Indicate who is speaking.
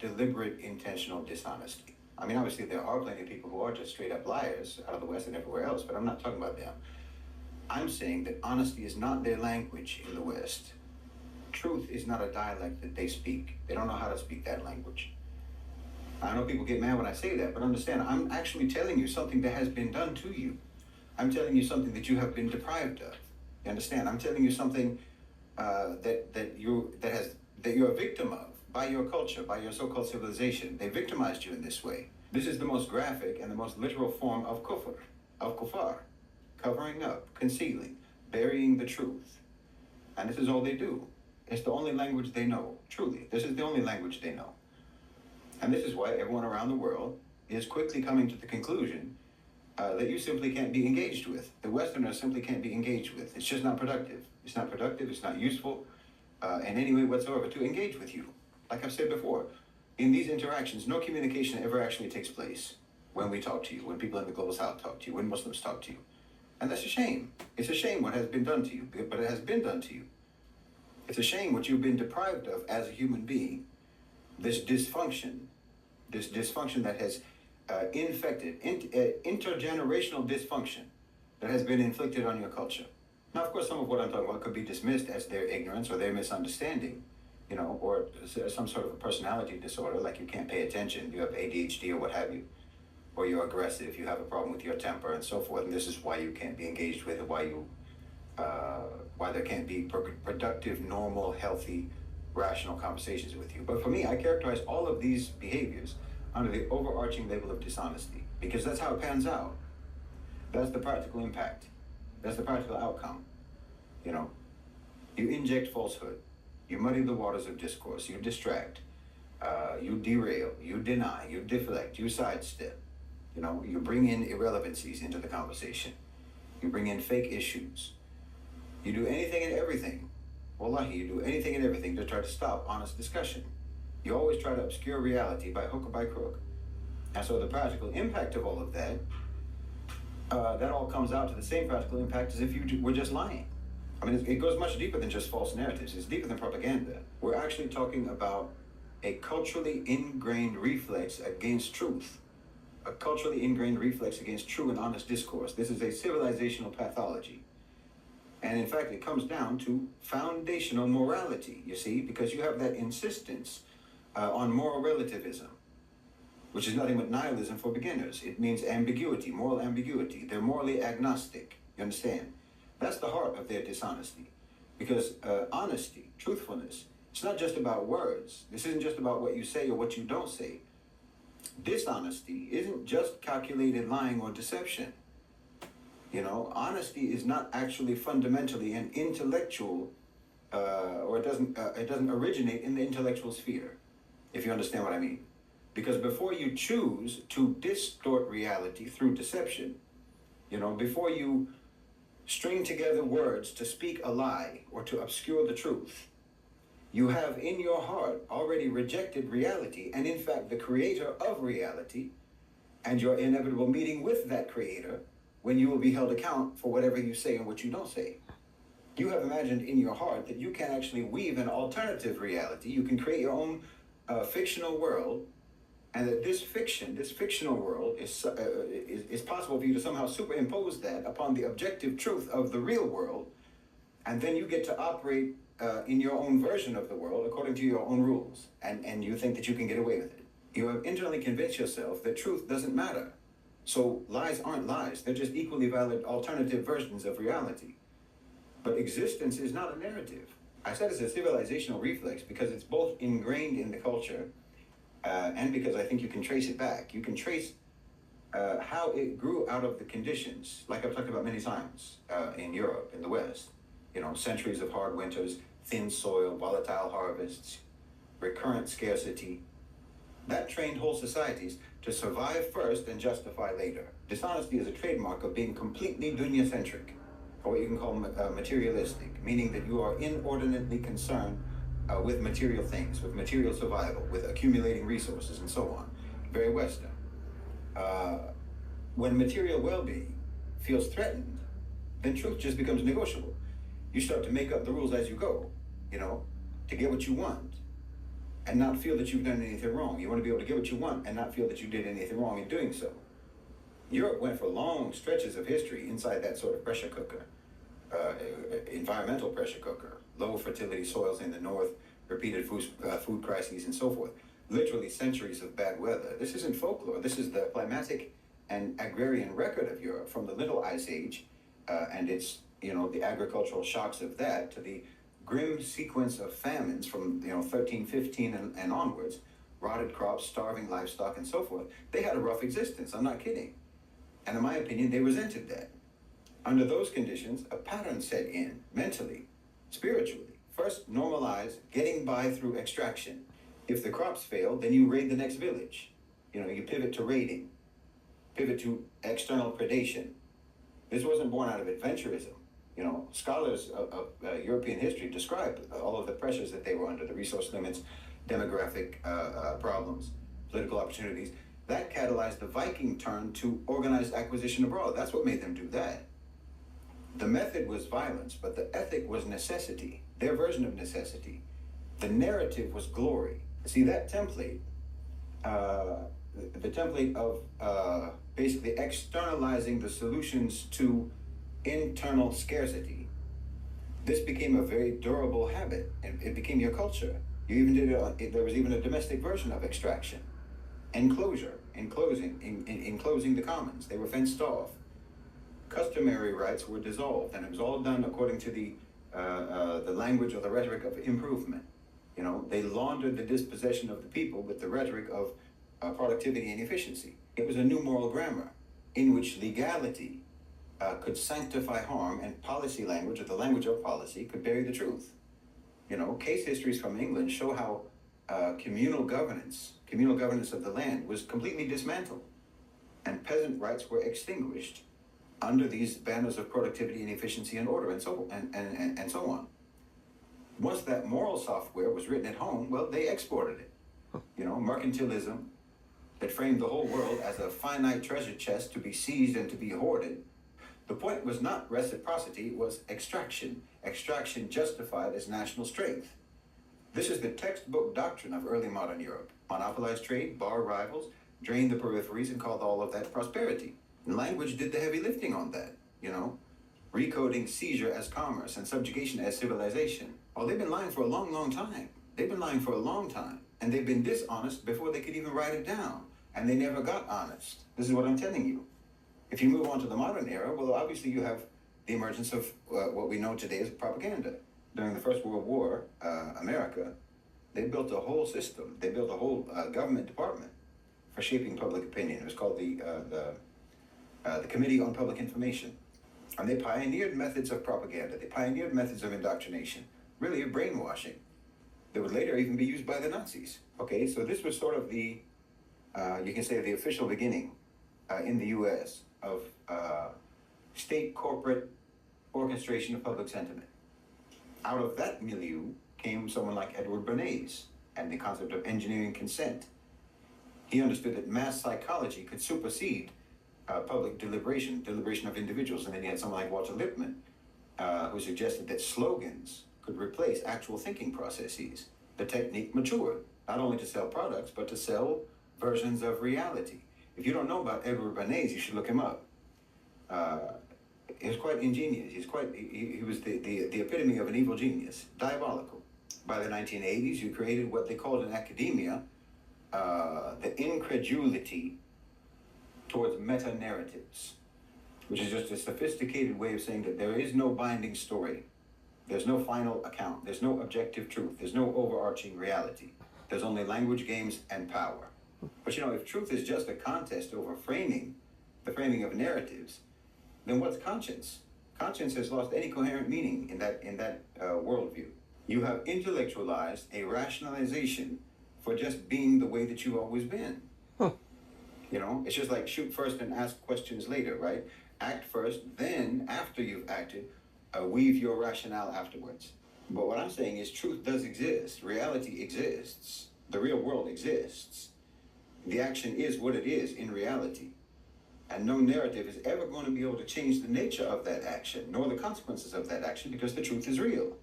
Speaker 1: deliberate, intentional dishonesty. I mean, obviously, there are plenty of people who are just straight up liars out of the West and everywhere else, but I'm not talking about them. I'm saying that honesty is not their language in the West. Truth is not a dialect that they speak. They don't know how to speak that language. I know people get mad when I say that, but understand, I'm actually telling you something that has been done to you. I'm telling you something that you have been deprived of. You understand? I'm telling you something that you're a victim of by your culture, by your so-called civilization. They victimized you in this way. This is the most graphic and the most literal form of kufr, of kufar, covering up, concealing, burying the truth. And this is all they do. It's the only language they know, truly. This is the only language they know. And this is why everyone around the world is quickly coming to the conclusion that you simply can't be engaged with. The Westerners simply can't be engaged with. It's just not productive. It's not productive, it's not useful in any way whatsoever to engage with you. Like I've said before, in these interactions, no communication ever actually takes place when we talk to you, when people in the global south talk to you, when Muslims talk to you. And that's a shame. It's a shame what has been done to you, but it has been done to you. It's a shame what you've been deprived of as a human being. This dysfunction that has infected, intergenerational dysfunction that has been inflicted on your culture. Now, of course, some of what I'm talking about could be dismissed as their ignorance or their misunderstanding, or some sort of a personality disorder, like you can't pay attention, you have ADHD or what have you, or you're aggressive, you have a problem with your temper and so forth, and this is why you can't be engaged with, or why there can't be productive, normal, healthy, rational conversations with you. But for me, I characterize all of these behaviors under the overarching label of dishonesty, because that's how it pans out. That's the practical impact. That's the practical outcome. You inject falsehood. You muddy the waters of discourse. You distract. You derail. You deny. You deflect. You sidestep. You bring in irrelevancies into the conversation. You bring in fake issues. You do anything and everything. Wallahi, you do anything and everything to try to stop honest discussion. You always try to obscure reality by hook or by crook. And so the practical impact of all of that, that all comes out to the same practical impact as if you were just lying. I mean, it goes much deeper than just false narratives. It's deeper than propaganda. We're actually talking about a culturally ingrained reflex against truth. A culturally ingrained reflex against true and honest discourse. This is a civilizational pathology. And in fact, it comes down to foundational morality, you see, because you have that insistence on moral relativism, which is nothing but nihilism for beginners. It means ambiguity, moral ambiguity. They're morally agnostic, you understand? That's the heart of their dishonesty. Because honesty, truthfulness, it's not just about words. This isn't just about what you say or what you don't say. Dishonesty isn't just calculated lying or deception. Honesty is not actually fundamentally an intellectual, or it doesn't originate in the intellectual sphere, if you understand what I mean. Because before you choose to distort reality through deception, before you string together words to speak a lie or to obscure the truth, you have in your heart already rejected reality and in fact the creator of reality and your inevitable meeting with that creator when you will be held account for whatever you say and what you don't say. You have imagined in your heart that you can actually weave an alternative reality. You can create your own fictional world, and that this fictional world is possible for you to somehow superimpose that upon the objective truth of the real world, and then you get to operate in your own version of the world according to your own rules, and you think that you can get away with it. You have internally convinced yourself that truth doesn't matter. So lies aren't lies. They're just equally valid alternative versions of reality. But existence is not a narrative. I said it's a civilizational reflex because it's both ingrained in the culture and because I think you can trace it back. You can trace how it grew out of the conditions, like I've talked about many times in Europe, in the West. Centuries of hard winters, thin soil, volatile harvests, recurrent scarcity. That trained whole societies to survive first and justify later. Dishonesty is a trademark of being completely dunya-centric, or what you can call materialistic, meaning that you are inordinately concerned with material things, with material survival, with accumulating resources, and so on. Very Western. When material well-being feels threatened, then truth just becomes negotiable. You start to make up the rules as you go, to get what you want. and not feel that you've done anything wrong. You want to be able to get what you want and not feel that you did anything wrong in doing so. Europe went for long stretches of history inside that sort of pressure cooker, environmental pressure cooker, low fertility soils in the north, repeated food crises, and so forth. Literally centuries of bad weather. This isn't folklore. This is the climatic and agrarian record of Europe from the Little Ice Age and its, the agricultural shocks of that to the grim sequence of famines from 1315 and onwards, rotted crops, starving livestock, and so forth. They had a rough existence, I'm not kidding. And in my opinion, they resented that. Under those conditions, a pattern set in mentally, spiritually. First, normalize getting by through extraction. If the crops fail, then you raid the next village. You pivot to raiding, pivot to external predation. This wasn't born out of adventurism. Scholars of European history describe all of the pressures that they were under, the resource limits, demographic problems, political opportunities. That catalyzed the Viking turn to organized acquisition abroad. That's what made them do that. The method was violence, but the ethic was necessity, their version of necessity. The narrative was glory. See, that template, the template of basically externalizing the solutions to internal scarcity, this became a very durable habit, and it became your culture. You even did there was even a domestic version of extraction. Enclosure, enclosing the commons. They were fenced off. Customary rights were dissolved, and it was all done according to the language or the rhetoric of improvement. They laundered the dispossession of the people with the rhetoric of productivity and efficiency. It was a new moral grammar in which legality could sanctify harm, and policy language, or the language of policy, could bury the truth. Case histories from England show how communal governance of the land was completely dismantled, and peasant rights were extinguished under these banners of productivity and efficiency and order, and so on. Once that moral software was written at home, well, they exported it. Mercantilism that framed the whole world as a finite treasure chest to be seized and to be hoarded. The point was not reciprocity, it was extraction. Extraction justified as national strength. This is the textbook doctrine of early modern Europe. Monopolize trade, bar rivals, drain the peripheries, and called all of that prosperity. And language did the heavy lifting on that, recoding seizure as commerce and subjugation as civilization. Oh, they've been lying for a long, long time. They've been lying for a long time. And they've been dishonest before they could even write it down. And they never got honest. This is what I'm telling you. If you move on to the modern era, well, obviously you have the emergence of what we know today as propaganda. During the First World War, America, they built a whole system. They built a whole government department for shaping public opinion. It was called the Committee on Public Information. And they pioneered methods of propaganda. They pioneered methods of indoctrination, really of brainwashing, that would later even be used by the Nazis. Okay, so this was sort of the, you can say, the official beginning in the U.S. of state corporate orchestration of public sentiment. Out of that milieu came someone like Edward Bernays and the concept of engineering consent. He understood that mass psychology could supersede public deliberation of individuals. And then he had someone like Walter Lippmann, who suggested that slogans could replace actual thinking processes. The technique matured, not only to sell products, but to sell versions of reality. If you don't know about Edward Bernays, you should look him up. He was quite ingenious. He was the epitome of an evil genius, diabolical. By the 1980s, you created what they called in academia the incredulity towards meta-narratives, which is just a sophisticated way of saying that there is no binding story. There's no final account. There's no objective truth. There's no overarching reality. There's only language games and power. But if truth is just a contest over the framing of narratives, then what's conscience? Conscience has lost any coherent meaning in that worldview. You have intellectualized a rationalization for just being the way that you've always been. Huh. It's just like shoot first and ask questions later, right? Act first, then after you've acted, weave your rationale afterwards. But what I'm saying is truth does exist. Reality exists. The real world exists. The action is what it is in reality. And no narrative is ever going to be able to change the nature of that action, nor the consequences of that action, because the truth is real.